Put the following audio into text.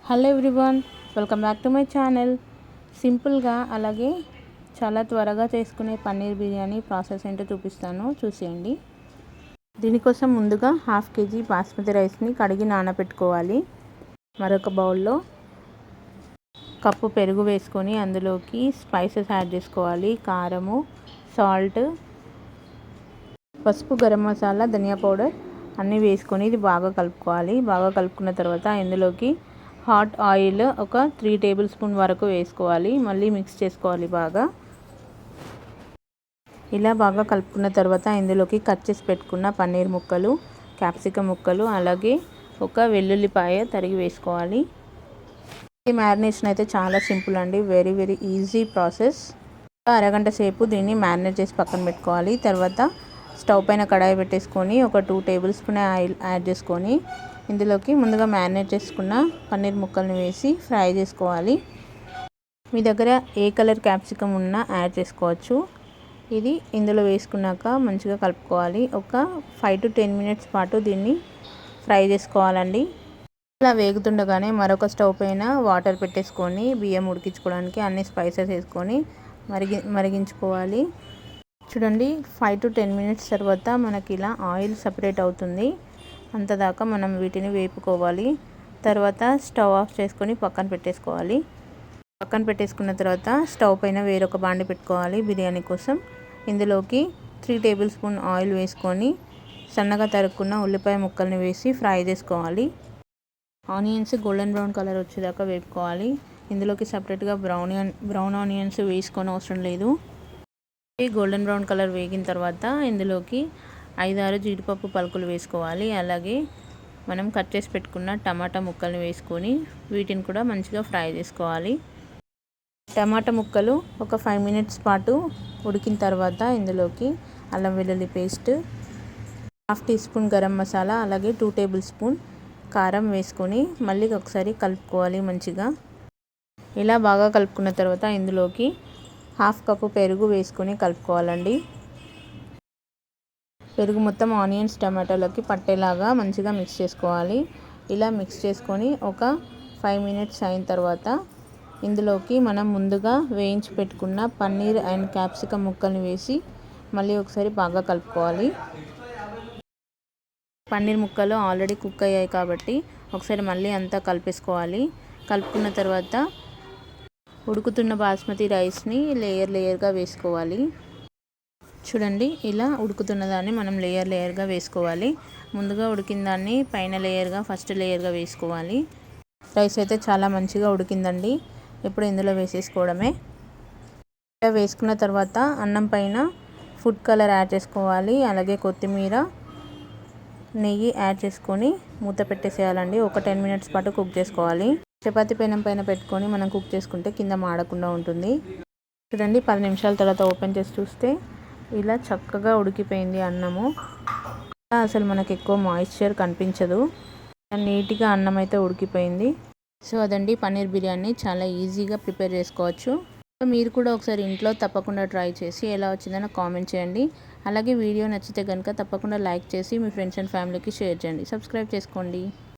Hello everyone, welcome back to my channel. సింపుల్గా అలాగే చాలా త్వరగా చేసుకునే పన్నీర్ బిర్యానీ ప్రాసెస్ ఏంటో చూపిస్తాను, చూసేయండి. దీనికోసం ముందుగా 1/2 kg బాస్మతి రైస్ని కడిగి నానబెట్టుకోవాలి. మరొక బౌల్లో కప్పు పెరుగు వేసుకొని అందులోకి స్పైసెస్ యాడ్ చేసుకోవాలి. కారము, సాల్ట్, పసుపు, గరం మసాలా, ధనియా పౌడర్ అన్నీ వేసుకొని ఇది బాగా కలుపుకోవాలి. బాగా కలుపుకున్న తర్వాత ఇందులోకి హాట్ ఆయిల్ ఒక 3 టేబుల్ స్పూన్ వరకు వేసుకోవాలి. మళ్ళీ మిక్స్ చేసుకోవాలి బాగా. ఇలా బాగా కలుపుకున్న తర్వాత ఇందులోకి కట్ చేసి పెట్టుకున్న పన్నీర్ ముక్కలు, క్యాప్సికమ్ ముక్కలు, అలాగే ఒక వెల్లుల్లిపాయ తరిగి వేసుకోవాలి. ఈ మ్యారినేషన్ అయితే చాలా సింపుల్ అండి, వెరీ ఈజీ ప్రాసెస్. అరగంట సేపు దీన్ని మ్యారినేట్ చేసి పక్కన పెట్టుకోవాలి. తర్వాత స్టవ్ పైన కడాయి పెట్టేసుకొని ఒక 2 టేబుల్ స్పూన్ ఆయిల్ యాడ్ చేసుకొని ఇందులోకి ముందుగా మ్యారినేట్ చేసుకున్న పన్నీర్ ముక్కల్ని వేసి ఫ్రై చేసుకోవాలి. మీ దగ్గర ఏ కలర్ క్యాప్సికమ్ ఉన్నా యాడ్ చేసుకోవచ్చు. ఇది ఇందులో వేసుకున్నాక మంచిగా కలుపుకోవాలి. ఒక 5 to 10 మినిట్స్ పాటు దీన్ని ఫ్రై చేసుకోవాలండి. ఇలా వేగుతుండగానే మరొక స్టవ్ పైన వాటర్ పెట్టేసుకొని బియ్యం ఉడికించుకోవడానికి అన్ని స్పైసెస్ వేసుకొని మరిగించుకోవాలి. చూడండి, 5 to 10 మినిట్స్ తర్వాత మనకి ఇలా ఆయిల్ సపరేట్ అవుతుంది. అంతదాకా మనం వీటిని వేపుకోవాలి. తర్వాత స్టవ్ ఆఫ్ చేసుకొని పక్కన పెట్టేసుకోవాలి. పక్కన పెట్టేసుకున్న తర్వాత స్టవ్ పైన వేరొక బాండి పెట్టుకోవాలి బిర్యానీ కోసం. ఇందులోకి 3 టేబుల్ స్పూన్ ఆయిల్ వేసుకొని సన్నగా తరుక్కున్న ఉల్లిపాయ ముక్కల్ని వేసి ఫ్రై చేసుకోవాలి. ఆనియన్స్ గోల్డెన్ బ్రౌన్ కలర్ వచ్చేదాకా వేపుకోవాలి. ఇందులోకి సపరేట్గా బ్రౌన్ ఆనియన్స్ వేసుకొని అవసరం లేదు. గోల్డెన్ బ్రౌన్ కలర్ వేగిన తర్వాత ఇందులోకి 5-6 జీడిపప్పు పలుకులు వేసుకోవాలి. అలాగే మనం కట్ చేసి పెట్టుకున్న టమాటా ముక్కల్ని వేసుకొని వీటిని కూడా మంచిగా ఫ్రై చేసుకోవాలి. టమాటా ముక్కలు ఒక 5 మినిట్స్ పాటు ఉడికిన తర్వాత ఇందులోకి అల్లం వెల్లుల్లి paste, 1/2 teaspoon garam masala, అలాగే 2 టేబుల్ స్పూన్ కారం వేసుకొని మళ్ళీ ఒకసారి కలుపుకోవాలి మంచిగా. ఇలా బాగా కలుపుకున్న తర్వాత ఇందులోకి 1/2 కప్పు పెరుగు వేసుకొని కలుపుకోవాలండి. పెరుగు మొత్తం ఆనియన్స్ టమాటాలోకి పట్టేలాగా మంచిగా మిక్స్ చేసుకోవాలి. ఇలా మిక్స్ చేసుకొని ఒక 5 మినిట్స్ అయిన తర్వాత ఇందులోకి మనం ముందుగా వేయించి పెట్టుకున్న పన్నీర్ అండ్ క్యాప్సికమ్ ముక్కల్ని వేసి మళ్ళీ ఒకసారి బాగా కలుపుకోవాలి. పన్నీర్ ముక్కలు ఆల్రెడీ కుక్ అయ్యాయి కాబట్టి ఒకసారి మళ్ళీ అంతా కలిపేసుకోవాలి. కలుపుకున్న తర్వాత ఉడుకుతున్న బాస్మతి రైస్ని లేయర్గా వేసుకోవాలి. చూడండి, ఇలా ఉడుకుతున్న దాన్ని మనం లేయర్గా వేసుకోవాలి. ముందుగా ఉడికిన దాన్ని పైన ఫస్ట్ లేయర్గా వేసుకోవాలి. రైస్ అయితే చాలా మంచిగా ఉడికిందండి. ఇప్పుడు ఇందులో వేసేసుకోవడమే. ఇలా వేసుకున్న తర్వాత అన్నం పైన ఫుడ్ కలర్ యాడ్ చేసుకోవాలి. అలాగే కొత్తిమీర, నెయ్యి యాడ్ చేసుకొని మూత పెట్టేసేయాలండి. ఒక 10 మినిట్స్ పాటు కుక్ చేసుకోవాలి. చపాతీ పెనం పైన పెట్టుకొని మనం కుక్ చేసుకుంటే కింద మాడకుండా ఉంటుంది. చూడండి, 10 నిమిషాల తర్వాత ఓపెన్ చేసి చూస్తే ఇలా చక్కగా ఉడికిపోయింది అన్నము. అసలు మనకు ఎక్కువ మాయిశ్చర్ కనిపించదు, నీట్గా అన్నం అయితే ఉడికిపోయింది. సో అదండి పన్నీర్ బిర్యానీ, చాలా ఈజీగా ప్రిపేర్ చేసుకోవచ్చు. మీరు కూడా ఒకసారి ఇంట్లో తప్పకుండా ట్రై చేసి ఎలా వచ్చిందో కామెంట్ చేయండి. అలాగే వీడియో నచ్చితే కనుక తప్పకుండా లైక్ చేసి మీ ఫ్రెండ్స్ అండ్ ఫ్యామిలీకి షేర్ చేయండి. సబ్స్క్రైబ్ చేసుకోండి.